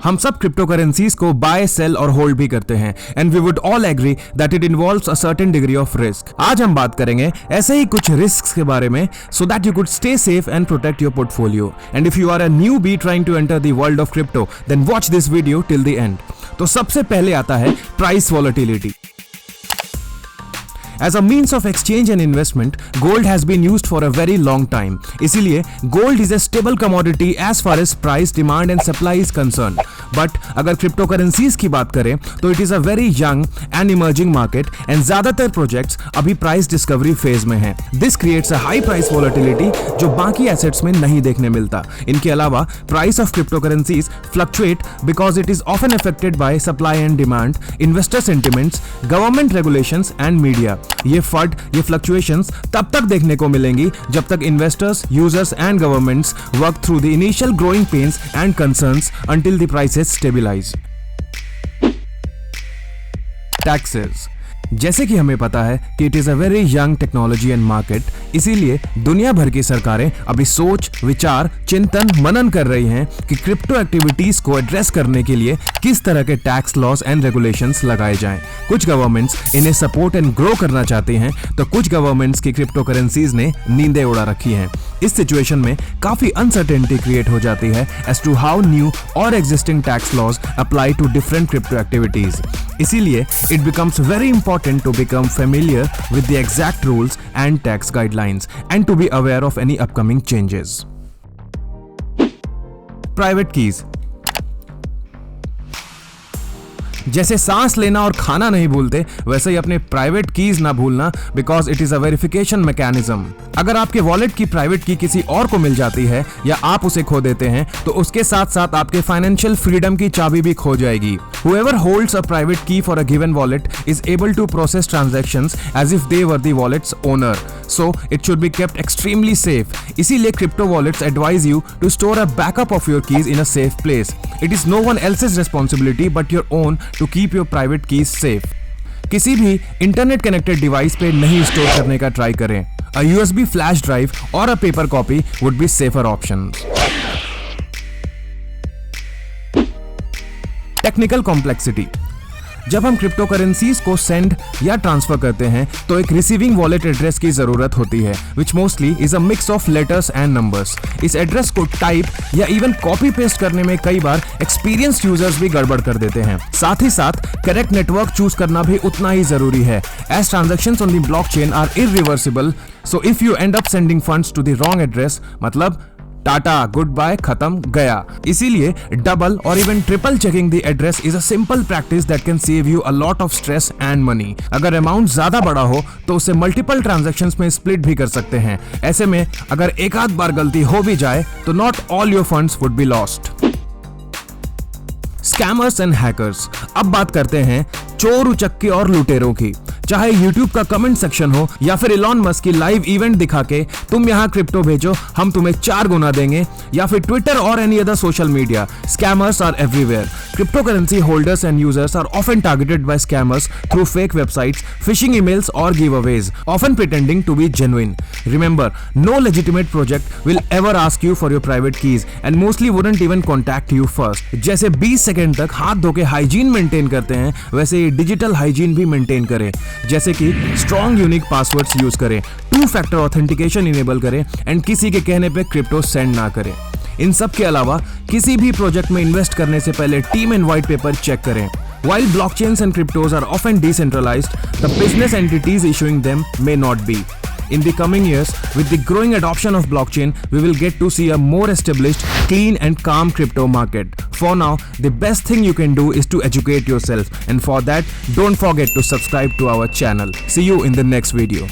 हम सब crypto currencies को बाय, सेल और होल्ड भी करते हैं and we would all agree that it involves a certain degree of risk. आज हम बात करेंगे ऐसे ही कुछ रिस्क के बारे में so that you could stay safe and protect your portfolio. And if you are a newbie trying to enter the world of crypto then watch this video till the end. तो सबसे पहले आता है price volatility. As a means of exchange and investment, gold has been used for a very long time. इसीलिए gold is a stable commodity as far as price, demand and supply is concerned. But अगर crypto currencies की बात करें तो it is a very young and emerging market and ज़्यादातर projects अभी price discovery phase में हैं. This creates a high price volatility जो बाकी एसेट्स में नहीं देखने मिलता. इनके अलावा price of crypto currencies fluctuate because it is often affected by supply and demand, investor sentiments, government regulations and media. ये फ्लक्चुएशंस तब तक देखने को मिलेंगी जब तक investors, users and governments work through the initial growing pains and concerns until the prices stabilize. Taxes. जैसे कि हमें पता है कि it is a very young technology and market, इसीलिए दुनिया भर की सरकारें अभी सोच, विचार, चिंतन, मनन कर रही हैं कि क्रिप्टो एक्टिविटीज को एड्रेस करने के लिए किस तरह के टैक्स लॉज एंड रेगुलेशंस लगाए जाएं। कुछ गवर्नमेंट्स इन्हें सपोर्ट एंड ग्रो करना चाहती हैं तो कुछ गवर्नमेंट्स की क्रिप्टो करेंसीज ने नींदें उड़ा रखी हैं। इस सिचुएशन में काफी अनसर्टेनिटी क्रिएट हो जाती है एज टू हाउ न्यू और existing tax laws apply to different crypto activities. इसीलिए it becomes very important to become familiar with the exact rules and tax guidelines and to be aware of any upcoming changes. Private keys. जैसे सांस लेना और खाना नहीं भूलते वैसे ही अपने प्राइवेट कीज ना भूलना because it is a verification mechanism. अगर आपके वॉलेट की प्राइवेट की किसी और को मिल जाती है या आप उसे खो देते हैं तो उसके साथ साथ आपके फाइनेंशियल फ्रीडम की चाबी भी खो जाएगी। Whoever holds a private key for a given wallet is able to process transactions as if they were the wallet's owner. So it should be kept extremely safe. इसीलिए crypto wallets advise you to store a backup of your keys in a safe place. It is no one else's responsibility but your own to keep your private keys safe. किसी भी internet connected device पे नहीं store करने का try करें. A USB flash drive or a paper copy would be safer options. Technical complexity. जब हम crypto currencies को सेंड या ट्रांसफर करते हैं तो एक रिसीविंग वॉलेट एड्रेस की जरूरत होती है which mostly is a mix of letters and numbers. इस एड्रेस को टाइप या इवन कॉपी पेस्ट करने में कई बार एक्सपीरियंस्ड यूजर्स भी गड़बड़ कर देते हैं। साथ ही साथ करेक्ट नेटवर्क चूज करना भी उतना ही जरूरी है as transactions on the blockchain are irreversible. So if you end up sending funds to the wrong address मतलब टाटा गुड बाय खत्म गया। इसीलिए डबल और even triple checking the address is a simple practice that can save you a lot of stress and money. अगर amount ज्यादा बड़ा हो तो उसे मल्टीपल ट्रांजैक्शंस में स्प्लिट भी कर सकते हैं। ऐसे में अगर एक आध बार गलती हो भी जाए तो not all your funds would be lost. Scammers and hackers. अब बात करते हैं चोर उचक्के और लुटेरों की। चाहे YouTube का कमेंट सेक्शन हो या फिर इलॉन मस्क की लाइव इवेंट दिखा के तुम यहाँ क्रिप्टो भेजो हम तुम्हें 4 गुना देंगे, या फिर ट्विटर और any other social media, scammers are everywhere. Cryptocurrency holders and users are often targeted by scammers through fake websites, phishing emails or giveaways, often pretending to be genuine. Remember, no legitimate project will ever ask you for your private keys and mostly wouldn't even contact you first. जैसे 20 second तक हाथ धो के hygiene maintain करते हैं वैसे ये digital hygiene भी मेंटेन करें, जैसे कि स्ट्रॉन्ग यूनिक पासवर्ड्स यूज करें, 2 फैक्टर ऑथेंटिकेशन इनेबल करें एंड किसी के कहने पे क्रिप्टो सेंड ना करें. इन सब के अलावा किसी भी प्रोजेक्ट में इन्वेस्ट करने से पहले team and white paper check करें. While blockchains and cryptos are often decentralized, the business entities issuing them may not be. In the coming years, with the growing adoption of blockchain, we will get to see a more established, clean and calm crypto market. For now, the best thing you can do is to educate yourself, and for that, don't forget to subscribe to our channel. See you in the next video.